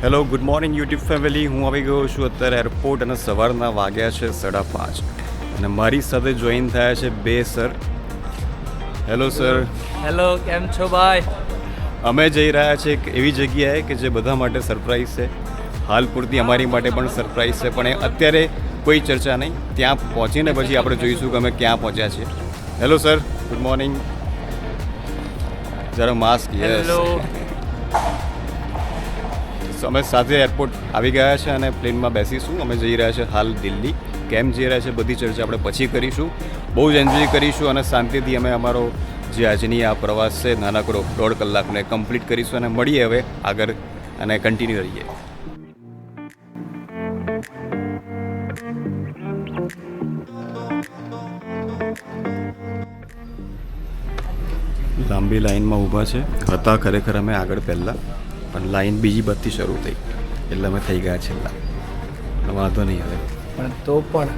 Hello good morning YouTube family. હું આવી ગયો છું અત્યારે એરપોર્ટ અને સવારના વાગ્યા છે 5:30 અને મારી સાથે જોઈન થયા છે બે સર. Hello sir. હેલો, કેમ છો ભાઈ? અમે જઈ રહ્યા છીએ એક એવી જગ્યાએ કે જે બધા માટે સરપ્રાઈઝ છે. હાલ પૂરતી અમારી માટે પણ સરપ્રાઈઝ છે, પણ એ અત્યારે કોઈ ચર્ચા નહીં. ત્યાં પહોંચીને પછી આપણે જોઈશું કે અમે ક્યાં પહોંચ્યા છીએ. Hello sir, good morning. જરા માસ્ક. હેલો. અમે સાથે એરપોર્ટ આવી ગયા છે અને પ્લેનમાં બેસીશું. અમે જઈ રહ્યા છે હાલ દિલ્હી. કેમ જઈ રહ્યા છે બધી ચર્ચા આપણે પછી કરીશું. બહુ જ એન્જોય કરીશું અને શાંતિથી અમે અમારો જે આજની આ પ્રવાસ છે નાનકડો 1.5 કલાકનો કમ્પ્લીટ કરીશું અને મળીએ હવે આગળ અને કન્ટિન્યુ રહીએ. લાંબી લાઈનમાં ઊભા છે હતા ખરેખર અમે આગળ પહેલાં, પણ લાઈન બીજી બાજુથી શરૂ થઈ એટલે અમે થઈ ગયા છેલ્લા. વાંધો નહીં હવે. પણ તો પણ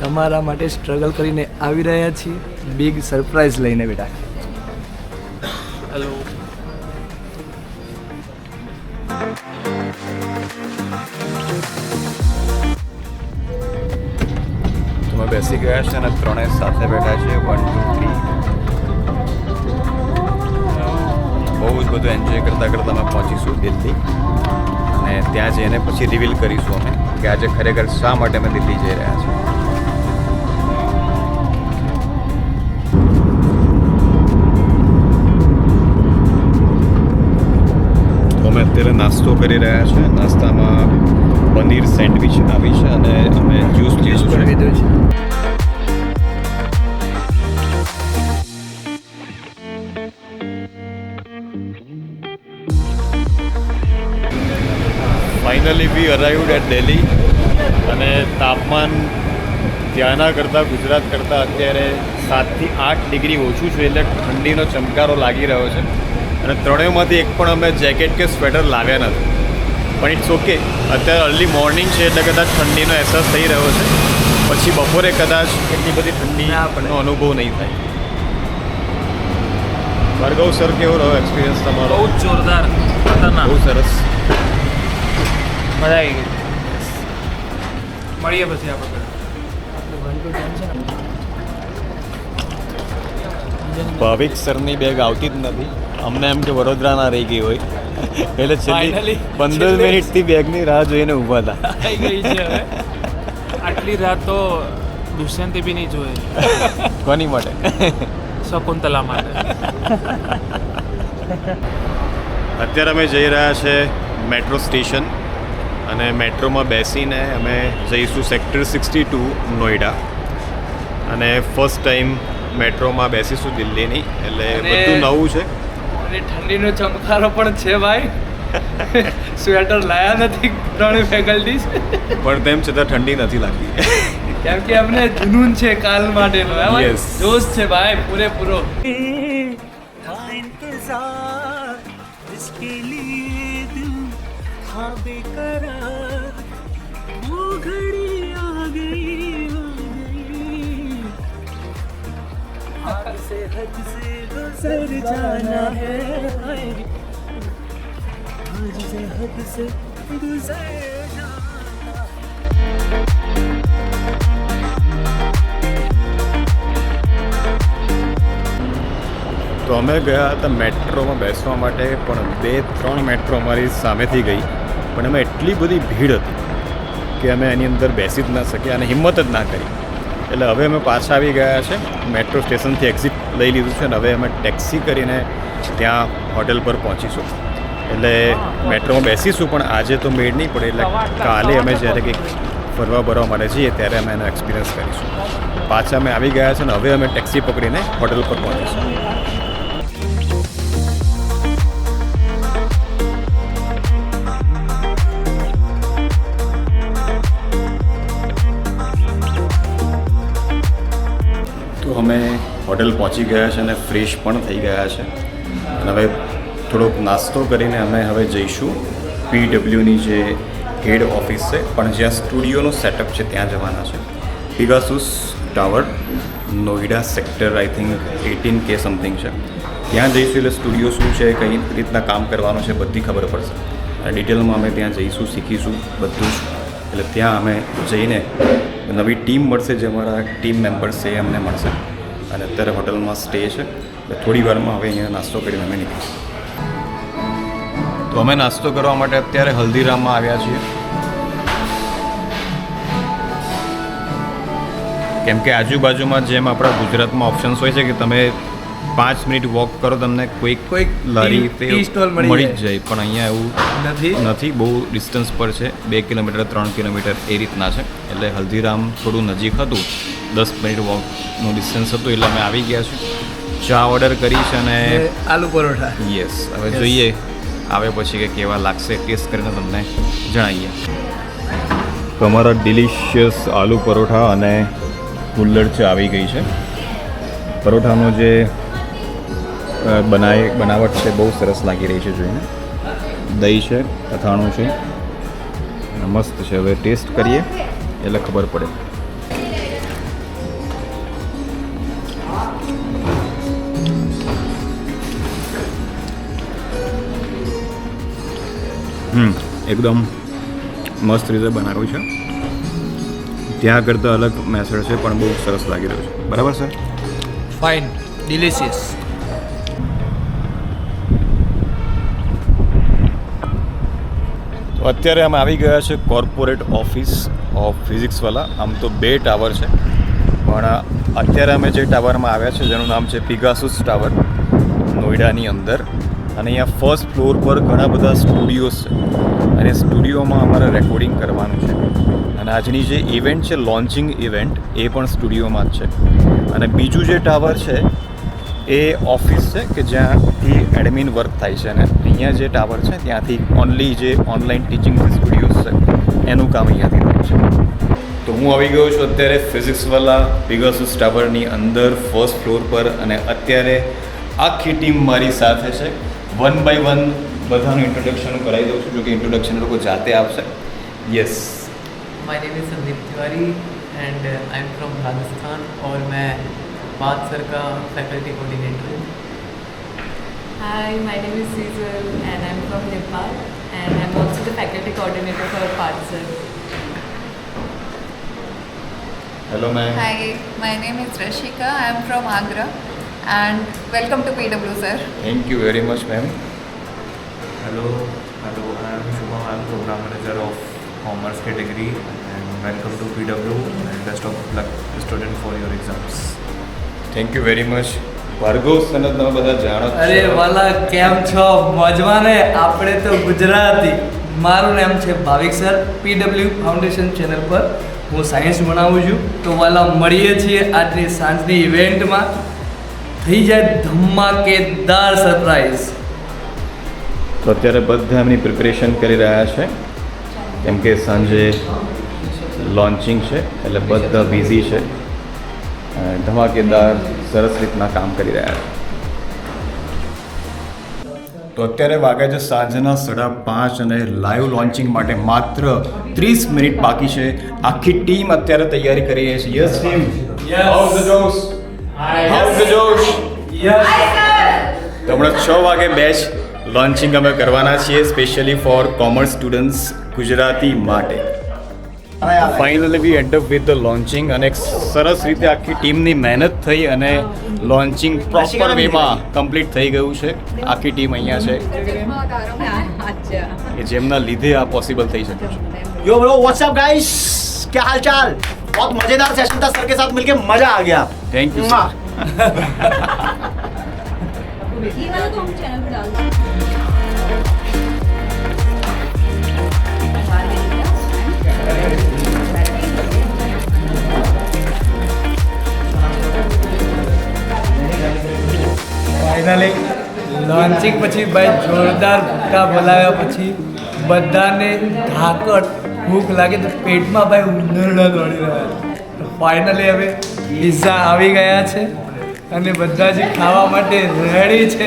તમારા માટે સ્ટ્રગલ કરીને આવી રહ્યા છીએ બિગ સરપ્રાઈઝ લઈને બેટા. હેલો. તમે બેસી ગયા છે અને ત્રણે સાથે બેઠા છે. 1 2 3. બહુ જ બધું એન્જોય કરતાં કરતાં અમે પહોંચીશું દિલ્હી અને ત્યાં જઈને પછી રિવીલ કરીશું અમે કે આજે ખરેખર શા માટે અમે દિલ્હી જઈ રહ્યા છીએ. તો અમે અત્યારે નાસ્તો કરી રહ્યા છે. નાસ્તામાં પનીર સેન્ડવિચ આવી છે અને અમે જ્યુસ લીધું છે. Finally we arrived at Delhi અને તાપમાન ત્યાંના કરતાં ગુજરાત કરતાં અત્યારે 7 થી 8 ડિગ્રી ઓછું છે એટલે ઠંડીનો ચમકારો લાગી રહ્યો છે અને ત્રણેયમાંથી એક પણ અમે જેકેટ કે સ્વેટર લાવ્યા નથી. પણ ઇટ્સ ઓકે, અત્યારે અર્લી મોર્નિંગ છે એટલે કદાચ ઠંડીનો અહેસાસ થઈ રહ્યો છે. પછી બપોરે કદાચ એટલી બધી ઠંડીનો અનુભવ નહીં થાય. ભાર્ગવ સર, કેવો રહ્યો એક્સપિરિયન્સ તમારો? બહુ જોરદાર, ખતરનાક, બહુ સરસ. મજા આવી ગઈ. મળીએ પછી આપણે. ભાવિક સરની બેગ આવતી જ નથી. અમને એમ કે વડોદરાના રહી ગઈ હોય એટલે છેલ્લી 15 મિનિટથી બેગની રાહ જોઈને ઊભા હતા. થઈ ગઈ છે હવે. આટલી રાત તો દુષ્યંતે બી નહીં જોઈએ. કોની માટે? શકુંતલા માટે. અત્યારે અમે જઈ રહ્યા છે મેટ્રો સ્ટેશન અને મેટ્રોમાં બેસીને અમે જઈશું સેક્ટર 62 નોઈડા અને ફર્સ્ટ ટાઈમ મેટ્રોમાં બેસીશું દિલ્હીની એટલે બધું નવું છે. અને ઠંડીનો ચમકારો પણ છે ભાઈ. સ્વેટર લાયા નથી ત્રણેય ફેકલ્ટીઝ, પણ તેમ છતાં ઠંડી નથી લાગતી. કેમ કે અમને જુનૂન છે કાલ માટેનો. Yes. જોશ છે ભાઈ પૂરેપૂરો. તો અમે ગયા હતા મેટ્રોમાં બેસવા માટે, પણ 2-3 મેટ્રો અમારી સામેથી ગઈ, પણ એમાં એટલી બધી ભીડ હતી કે અમે એની અંદર બેસી જ ના શક્યા અને હિંમત જ ના કરી. એટલે હવે અમે પાછા આવી ગયા છે. મેટ્રો સ્ટેશનથી એક્ઝિટ લઈ લીધું છે અને હવે અમે ટેક્સી કરીને ત્યાં હોટેલ પર પહોંચીશું. એટલે મેટ્રોમાં બેસીશું, પણ આજે તો મેળ નહીં પડે. એટલે કાલે અમે જ્યારે કંઈક ફરવા બરવા માટે જઈએ ત્યારે અમે એનો એક્સપિરિયન્સ કરીશું. પાછા અમે આવી ગયા છે અને હવે અમે ટેક્સી પકડીને હોટેલ પર પહોંચીશું. તો અમે હોટેલ પહોંચી ગયા છે અને ફ્રેશ પણ થઈ ગયા છે અને હવે થોડોક નાસ્તો કરીને અમે હવે જઈશું PWની જે હેડ ઓફિસ છે, પણ જ્યાં સ્ટુડિયોનો સેટઅપ છે ત્યાં જવાના છે. Pegasus tower, Noida sector I think 18K something છે. ત્યાં જઈશું એટલે સ્ટુડિયો શું છે, કઈ રીતના કામ કરવાનું છે બધી ખબર પડશે. ડિટેલમાં અમે ત્યાં જઈશું, શીખીશું બધું જ. એટલે ત્યાં અમે જઈને નવી ટીમ મળશે, જે અમારા ટીમ મેમ્બર્સ છે એ અમને મળશે. અને અત્યારે હોટલમાં સ્ટે છે, એટલે થોડી વારમાં હવે અહીંયા નાસ્તો કરીને અમે નીકળીશું. તો અમે નાસ્તો કરવા માટે અત્યારે હલ્દીરામમાં આવ્યા છીએ, કેમ કે આજુબાજુમાં જેમ આપણા ગુજરાતમાં ઓપ્શન્સ હોય છે કે તમે 5 મિનિટ વોક કરો તમને કોઈક લારી ટી સ્ટોલ મળી જ જાય, પણ અહીંયા એવું નથી. બહુ ડિસ્ટન્સ પર છે, 2 કિલોમીટર 3 કિલોમીટર એ રીતના છે. એટલે હલ્દીરામ થોડું નજીક હતું, 10 મિનિટ વોકનું ડિસ્ટન્સ હતું, એટલે અમે આવી ગયા છીએ. ચા ઓર્ડર કરી છે અને આલુ પરોઠા. યસ, હવે જોઈએ આવે પછી કે કેવા લાગશે, ટેસ્ટ કરીને તમને જણાવીએ. તો અમારા ડિલિશિયસ આલુ પરોઠા અને ગુલ્લડ ચા આવી ગઈ છે. પરોઠાનો જે બનાવટ છે બહુ સરસ લાગી રહી છે જોઈને. દહીં છે, અથાણું છે, મસ્ત છે. હવે ટેસ્ટ કરીએ એટલે ખબર પડે. એકદમ મસ્ત રીતે બનાવ્યું છે. ત્યાં કરતાં અલગ મેથડ છે, પણ બહુ સરસ લાગી રહ્યું છે. બરાબર સર? Fine, delicious. તો અત્યારે અમે આવી ગયા છે કોર્પોરેટ ઓફિસ ઓફ ફિઝિક્સવાલા. આમ તો 2 ટાવર છે, પણ અત્યારે અમે જે ટાવરમાં આવ્યા છે જેનું નામ છે પિગાસુસ ટાવર, નોઈડાની અંદર. અને અહીંયા ફર્સ્ટ ફ્લોર પર ઘણા બધા સ્ટુડિયોઝ છે, અને સ્ટુડિયોમાં અમારે રેકોર્ડિંગ કરવાનું છે. અને આજની જે ઇવેન્ટ છે, લોન્ચિંગ ઇવેન્ટ, એ પણ સ્ટુડિયોમાં જ છે. અને બીજું જે ટાવર છે એ ઓફિસ છે કે જ્યાંથી એડમિન વર્ક થાય છે. અને અહીંયા જે ટાવર છે ત્યાંથી ઓનલી જે ઓનલાઈન ટીચિંગ સ્ટુડિયોઝ છે એનું કામ અહીંયાથી થાય છે. તો હું આવી ગયો છું અત્યારે ફિઝિક્સવાલા પિગાસુસ ટાવરની અંદર ફર્સ્ટ ફ્લોર પર, અને અત્યારે આખી ટીમ મારી સાથે છે. 1 by 1 બધાનું ઇન્ટ્રોડક્શન કરાવી દઉં છું, જો કે ઇન્ટ્રોડક્શન લોકો જાતે આપશે. Yes. My name is Sandeep Tiwari and I'm from Rajasthan और मैं पाँच सर का फैकल्टी कोऑर्डिनेटर हूँ. Hi, my name is Cecil and I'm from Nepal and I'm also the faculty coordinator for Parsar. Hello ma'am. Hi, my name is Rashika. I am from Agra and welcome to PW sir. Thank you very much ma'am. Hello, I am Shubham. I am Program Manager of Commerce category and welcome to PW and best of luck student for your exams. Thank you very much. Bhargav Sanad તમે બધા જાણો જ અરે છો. વાલા, કેમ છો? મોજમાં ને? આપણે તો ગુજરાતી. મારું નામ છે ભાવિક સર, પીડબ્લ્યુ ફાઉન્ડેશન ચેનલ પર હું સાયન્સ ભણાવું છું. તો વાલા, મળીએ છીએ આજની સાંજની ઇવેન્ટમાં. થઈ જાય ધમાકેદાર સરપ્રાઈઝ. તો અત્યારે બધા એમની પ્રિપરેશન કરી રહ્યા છે, કેમ કે સાંજે લોન્ચિંગ છે એટલે બધા બિઝી છે. ધમાકેદાર સરસ રીતના કામ કરી રહ્યા છે. તો અત્યારે વાગ્યા છે સાંજના 5:30 અને લાઈવ લોન્ચિંગ માટે માત્ર 30 મિનિટ બાકી છે. આખી ટીમ અત્યારે તૈયારી કરી રહી છે. Yes team, how the josh, how the josh. Yes. તો હમણાં 6 વાગે બેચ લોન્ચિંગ અમે કરવાના છીએ specially for commerce students Gujarati માટે. Finally we end up with the launching, અને એક સરસ રીતે આખી ટીમની મહેનત થઈ અને લોન્ચિંગ પ્રોપર વેમાં કમ્પ્લીટ થઈ ગયું છે. આખી ટીમ અહીંયા છે કે જેમના લીધે આ પોસિબલ થઈ શકે છે. यो ब्रो व्हाट्सअप गाइस, क्या हाल चाल? बहुत मजेदार सेशन था, सर के साथ मिलके मजा आ गया. Thank you. ये वाला तो हम चैनल पे डाल देंगे. ફાઇનલી લોન્ચિંગ પછી ભાઈ જોરદાર ભૂકા બોલાવ્યા પછી બધાને ધાકડ ભૂખ લાગે તો પેટમાં ભાઈ ઉંદરડા દોડી રહ્યા છે. તો ફાઇનલી હવે પિઝા આવી ગયા છે અને બધા જ ખાવા માટે રેડી છે.